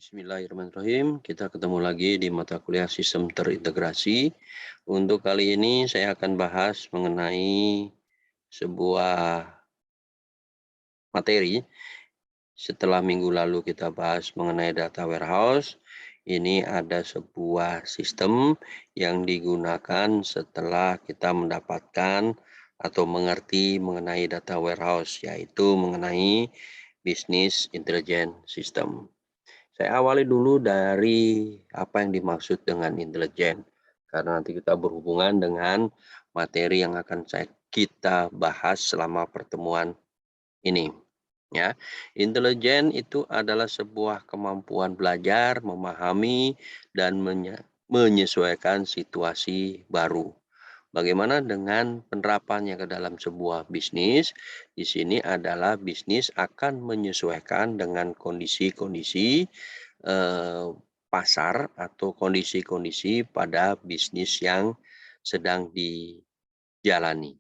Bismillahirrahmanirrahim. Kita ketemu lagi di mata kuliah sistem terintegrasi. Untuk kali ini saya akan bahas mengenai sebuah materi. Setelah minggu lalu kita bahas mengenai data warehouse, ini ada sebuah sistem yang digunakan setelah kita mendapatkan atau mengerti mengenai data warehouse, yaitu mengenai business intelligence system. Saya awali dulu dari apa yang dimaksud dengan intelijen, karena nanti kita berhubungan dengan materi yang akan kita bahas selama pertemuan ini. Ya, intelijen itu adalah sebuah kemampuan belajar, memahami, dan menyesuaikan situasi baru. Bagaimana dengan penerapannya ke dalam sebuah bisnis? Di sini adalah bisnis akan menyesuaikan dengan kondisi-kondisi pasar atau kondisi-kondisi pada bisnis yang sedang dijalani.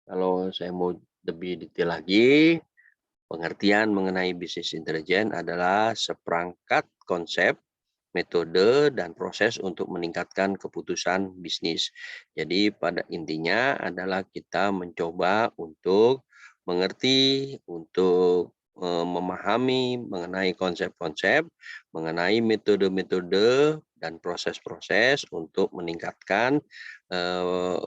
Kalau saya mau lebih detail lagi, pengertian mengenai bisnis intelijen adalah seperangkat konsep, metode, dan proses untuk meningkatkan keputusan bisnis. Jadi pada intinya adalah kita mencoba untuk mengerti, untuk memahami mengenai konsep-konsep, mengenai metode-metode dan proses-proses untuk meningkatkan eh,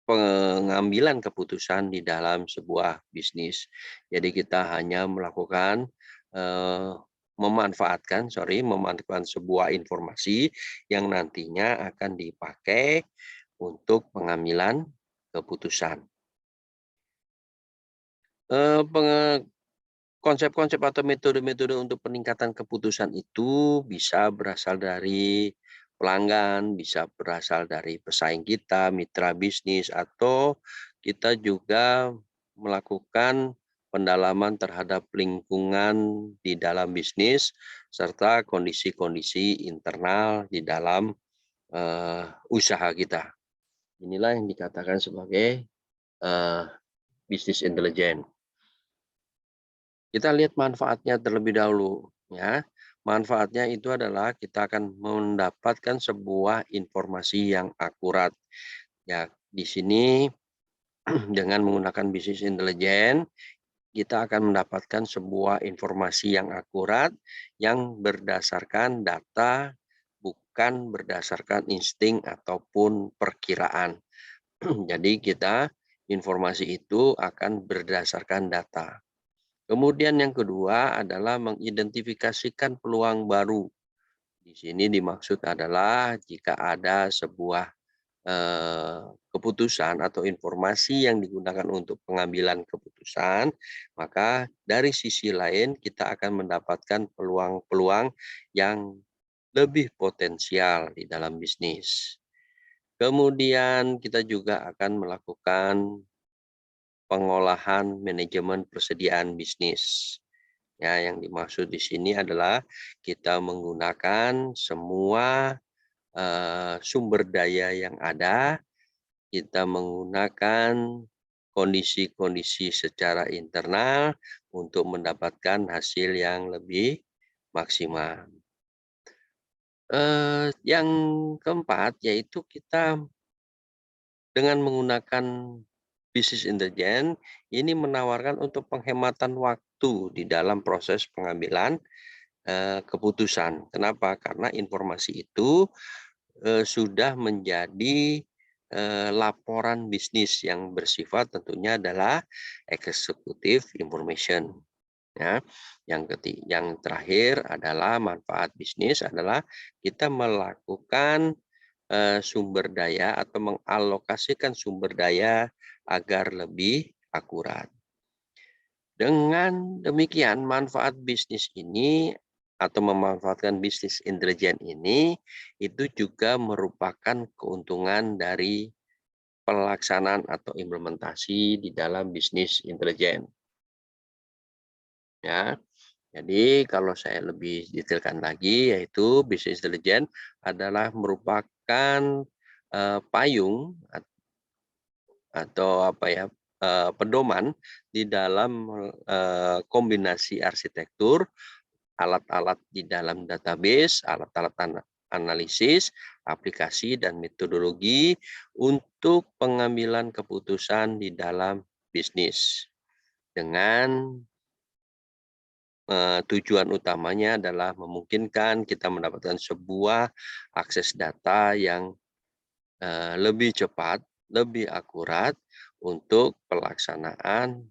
pengambilan keputusan di dalam sebuah bisnis. Jadi kita hanya melakukan eh, memanfaatkan sebuah informasi yang nantinya akan dipakai untuk pengambilan keputusan. Eh, Konsep-konsep atau metode-metode untuk peningkatan keputusan itu bisa berasal dari pelanggan, bisa berasal dari pesaing kita, mitra bisnis, atau kita juga melakukan pendalaman terhadap lingkungan di dalam bisnis, serta kondisi-kondisi internal di dalam usaha kita. Inilah yang dikatakan sebagai uh, bisnis intelijen. Kita lihat manfaatnya terlebih dahulu, ya. Manfaatnya itu adalah kita akan mendapatkan sebuah informasi yang akurat. Ya, di sini dengan menggunakan bisnis intelijen, kita akan mendapatkan sebuah informasi yang akurat yang berdasarkan data, bukan berdasarkan insting ataupun perkiraan. Jadi kita informasi itu akan berdasarkan data. Kemudian yang kedua adalah mengidentifikasikan peluang baru. Di sini dimaksud adalah jika ada sebuah keputusan atau informasi yang digunakan untuk pengambilan keputusan, maka dari sisi lain kita akan mendapatkan peluang-peluang yang lebih potensial di dalam bisnis. Kemudian kita juga akan melakukan pengolahan manajemen persediaan bisnis. Ya, yang dimaksud di sini adalah kita menggunakan semua sumber daya yang ada, kita menggunakan kondisi-kondisi secara internal untuk mendapatkan hasil yang lebih maksimal. Yang keempat yaitu kita dengan menggunakan bisnis intelijen ini menawarkan untuk penghematan waktu di dalam proses pengambilan keputusan. Kenapa? Karena informasi itu sudah menjadi laporan bisnis yang bersifat tentunya adalah executive information. Ya, yang terakhir adalah manfaat bisnis adalah kita melakukan sumber daya atau mengalokasikan sumber daya agar lebih akurat. Dengan demikian, manfaat bisnis ini atau memanfaatkan bisnis intelijen ini itu juga merupakan keuntungan dari pelaksanaan atau implementasi di dalam bisnis intelijen. Ya, jadi kalau saya lebih detailkan lagi, yaitu bisnis intelijen adalah merupakan payung atau apa ya pedoman di dalam kombinasi arsitektur alat-alat di dalam database, alat-alat analisis, aplikasi, dan metodologi untuk pengambilan keputusan di dalam bisnis. Dengan tujuan utamanya adalah memungkinkan kita mendapatkan sebuah akses data yang lebih cepat, lebih akurat untuk pelaksanaan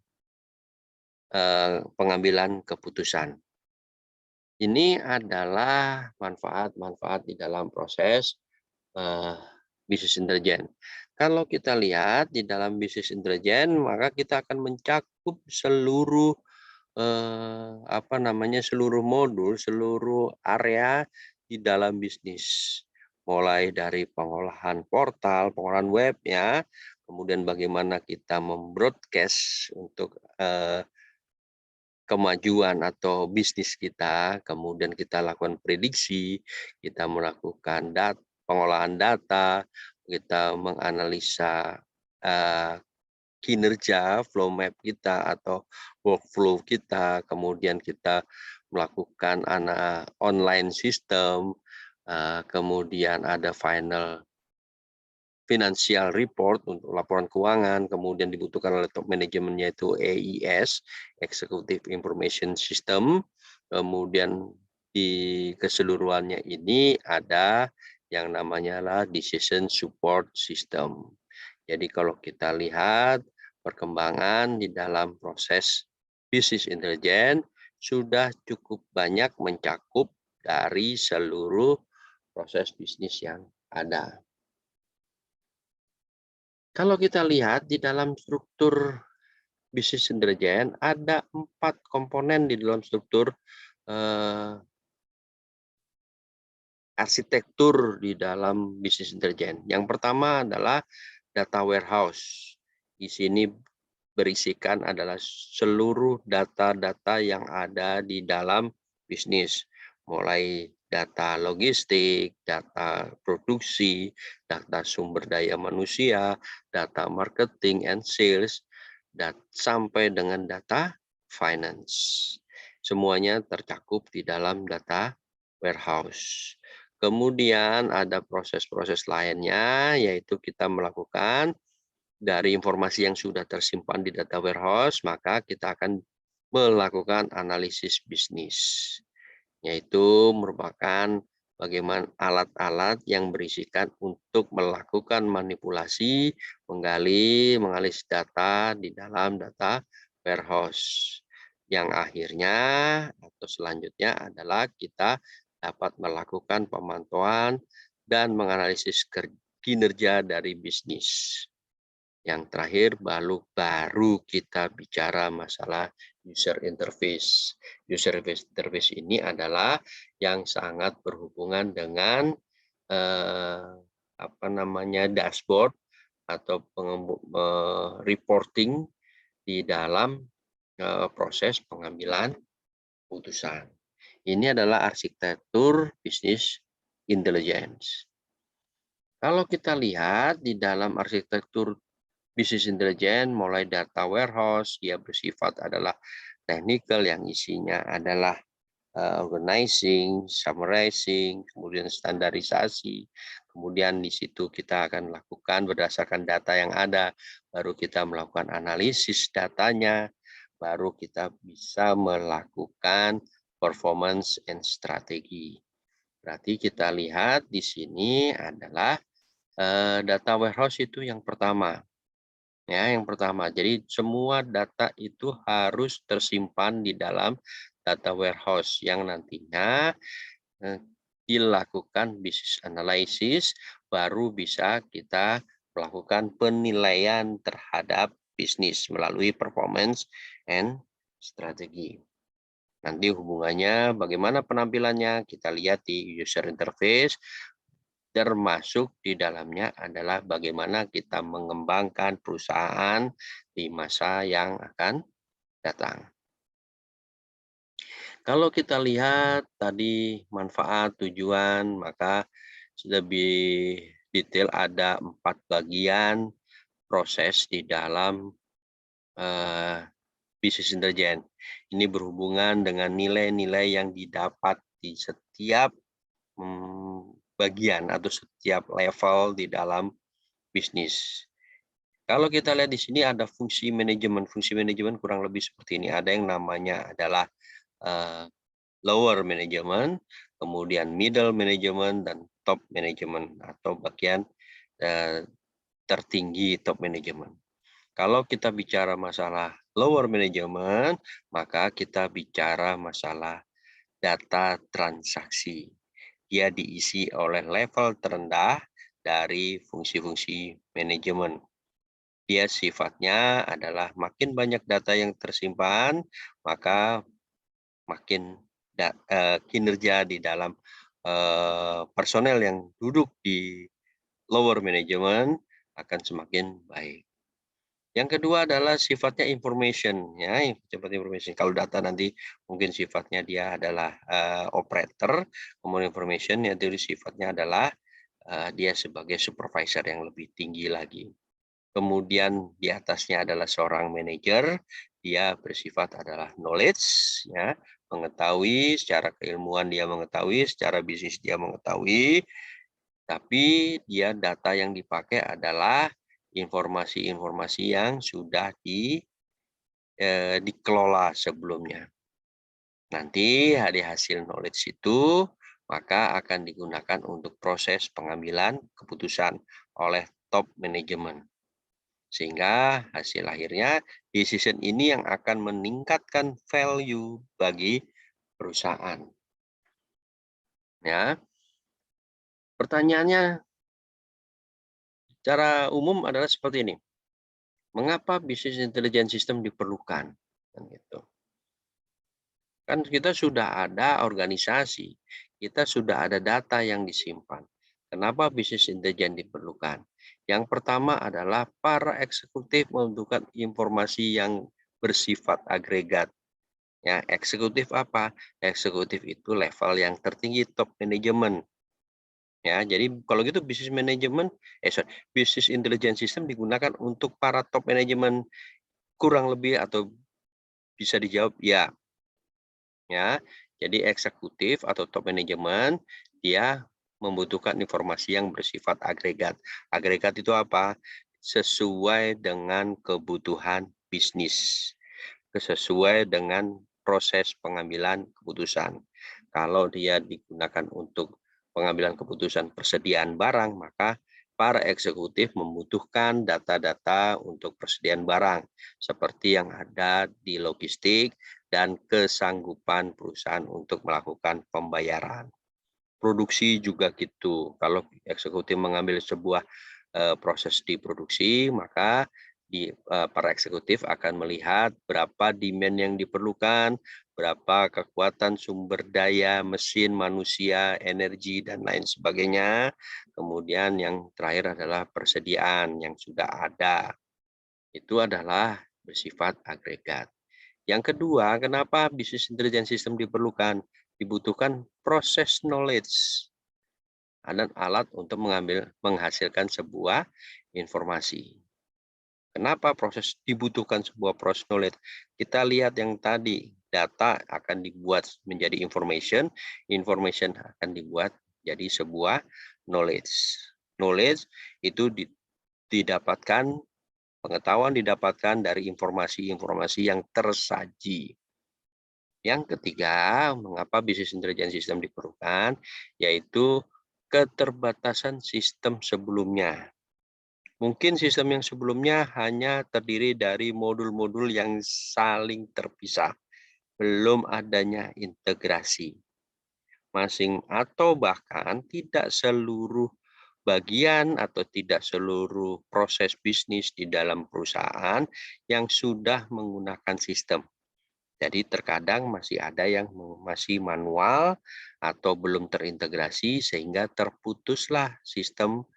pengambilan keputusan. Ini adalah manfaat-manfaat di dalam proses bisnis intelijen. Kalau kita lihat di dalam bisnis intelijen, maka kita akan mencakup seluruh seluruh modul, seluruh area di dalam bisnis. Mulai dari pengolahan portal, pengolahan webnya, kemudian bagaimana kita membroadcast untuk kemajuan atau bisnis kita, kemudian kita lakukan prediksi, kita melakukan pengolahan data, kita menganalisa kinerja flow map kita atau workflow kita, kemudian kita melakukan online system, kemudian ada financial report untuk laporan keuangan, kemudian dibutuhkan oleh top manajemennya itu EIS, Executive Information System, kemudian di keseluruhannya ini ada yang namanya Decision Support System. Jadi kalau kita lihat perkembangan di dalam proses bisnis intelijen sudah cukup banyak mencakup dari seluruh proses bisnis yang ada. Kalau kita lihat di dalam struktur bisnis intelijen ada 4 komponen di dalam struktur arsitektur di dalam bisnis intelijen. Yang pertama adalah data warehouse. Di sini berisikan adalah seluruh data-data yang ada di dalam bisnis, mulai data logistik, data produksi, data sumber daya manusia, data marketing and sales, dan sampai dengan data finance. Semuanya tercakup di dalam data warehouse. Kemudian ada proses-proses lainnya, yaitu kita melakukan dari informasi yang sudah tersimpan di data warehouse, maka kita akan melakukan analisis bisnis, yaitu merupakan bagaimana alat-alat yang berisikan untuk melakukan manipulasi, menganalisis data di dalam data warehouse. Yang akhirnya atau selanjutnya adalah kita dapat melakukan pemantauan dan menganalisis kinerja dari bisnis. Yang terakhir baru kita bicara masalah user interface. User interface ini adalah yang sangat berhubungan dengan dashboard atau reporting di dalam proses pengambilan keputusan. Ini adalah arsitektur bisnis intelligence. Kalau kita lihat di dalam arsitektur bisnis intelijen, mulai data warehouse, dia bersifat adalah technical yang isinya adalah organizing, summarizing, kemudian standarisasi. Kemudian di situ kita akan lakukan berdasarkan data yang ada, baru kita melakukan analisis datanya, baru kita bisa melakukan performance and strategi. Berarti kita lihat di sini adalah data warehouse itu yang pertama. Ya, yang pertama, jadi semua data itu harus tersimpan di dalam data warehouse yang nantinya dilakukan business analysis, baru bisa kita melakukan penilaian terhadap bisnis melalui performance and strategi. Nanti hubungannya bagaimana penampilannya kita lihat di user interface, termasuk di dalamnya adalah bagaimana kita mengembangkan perusahaan di masa yang akan datang. Kalau kita lihat tadi manfaat, tujuan, maka lebih detail ada 4 bagian proses di dalam Business Intelligence. Ini berhubungan dengan nilai-nilai yang didapat di setiap bagian atau setiap level di dalam bisnis. Kalau kita lihat di sini ada fungsi manajemen. Fungsi manajemen kurang lebih seperti ini. Ada yang namanya adalah lower management, kemudian middle management, dan top management atau bagian tertinggi top management. Kalau kita bicara masalah lower management, maka kita bicara masalah data transaksi. Dia diisi oleh level terendah dari fungsi-fungsi manajemen. Dia sifatnya adalah makin banyak data yang tersimpan, maka makin kinerja di dalam personel yang duduk di lower management akan semakin baik. Yang kedua adalah sifatnya information, ya, seperti information. Kalau data nanti mungkin sifatnya dia adalah operator, kemudian information yaitu sifatnya adalah dia sebagai supervisor yang lebih tinggi lagi. Kemudian di atasnya adalah seorang manajer, dia bersifat adalah knowledge, ya, mengetahui secara keilmuan dia mengetahui, secara bisnis dia mengetahui, tapi dia data yang dipakai adalah informasi-informasi yang sudah dikelola sebelumnya. Nanti dari hasil knowledge itu maka akan digunakan untuk proses pengambilan keputusan oleh top management. Sehingga hasil akhirnya decision ini yang akan meningkatkan value bagi perusahaan. Ya. Pertanyaannya secara umum adalah seperti ini. Mengapa business intelligence system diperlukan? Kan gitu. Kan kita sudah ada organisasi, kita sudah ada data yang disimpan. Kenapa business intelligence diperlukan? Yang pertama adalah para eksekutif membutuhkan informasi yang bersifat agregat. Ya, eksekutif apa? Eksekutif itu level yang tertinggi top manajemen. Ya, jadi kalau gitu business intelligence system digunakan untuk para top manajemen kurang lebih atau bisa dijawab ya. Ya, jadi eksekutif atau top manajemen dia membutuhkan informasi yang bersifat agregat. Agregat itu apa? Sesuai dengan kebutuhan bisnis, sesuai dengan proses pengambilan keputusan. Kalau dia digunakan untuk pengambilan keputusan persediaan barang, maka para eksekutif membutuhkan data-data untuk persediaan barang, seperti yang ada di logistik dan kesanggupan perusahaan untuk melakukan pembayaran. Produksi juga gitu. Kalau eksekutif mengambil sebuah proses di produksi, maka para eksekutif akan melihat berapa demand yang diperlukan, berapa kekuatan sumber daya, mesin, manusia, energi, dan lain sebagainya. Kemudian yang terakhir adalah persediaan yang sudah ada. Itu adalah bersifat agregat. Yang kedua, kenapa business intelligence system diperlukan? Dibutuhkan proses knowledge dan alat untuk menghasilkan sebuah informasi. Kenapa dibutuhkan sebuah proses knowledge? Kita lihat yang tadi, data akan dibuat menjadi information, information akan dibuat jadi sebuah knowledge. Knowledge itu didapatkan, pengetahuan didapatkan dari informasi-informasi yang tersaji. Yang ketiga, mengapa business intelligence system diperlukan, yaitu keterbatasan sistem sebelumnya. Mungkin sistem yang sebelumnya hanya terdiri dari modul-modul yang saling terpisah, belum adanya integrasi. Atau bahkan tidak seluruh bagian atau tidak seluruh proses bisnis di dalam perusahaan yang sudah menggunakan sistem. Jadi terkadang masih ada yang masih manual atau belum terintegrasi sehingga terputuslah sistem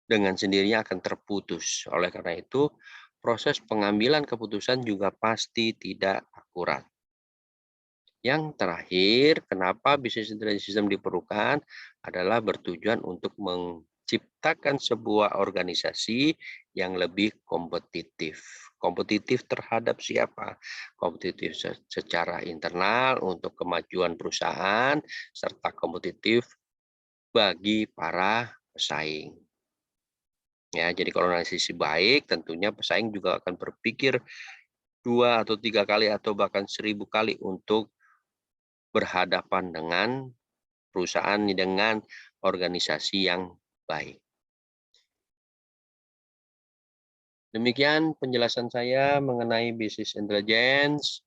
dengan sendirinya akan terputus. Oleh karena itu, proses pengambilan keputusan juga pasti tidak akurat. Yang terakhir, kenapa business intelligence system diperlukan adalah bertujuan untuk menciptakan sebuah organisasi yang lebih kompetitif. Kompetitif terhadap siapa? Kompetitif secara internal untuk kemajuan perusahaan, serta kompetitif bagi para pesaing. Ya, jadi kalau dari sisi baik, tentunya pesaing juga akan berpikir 2 atau 3 kali atau bahkan 1000 kali untuk berhadapan dengan perusahaan dengan organisasi yang baik. Demikian penjelasan saya mengenai bisnis intelligence,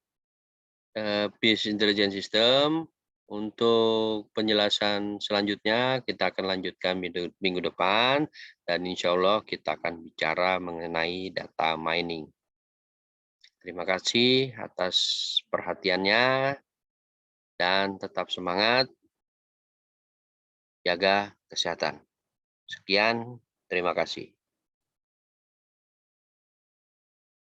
Business Intelligence System. Untuk penjelasan selanjutnya kita akan lanjutkan minggu depan dan insya Allah kita akan bicara mengenai data mining. Terima kasih atas perhatiannya dan tetap semangat, jaga kesehatan. Sekian, terima kasih.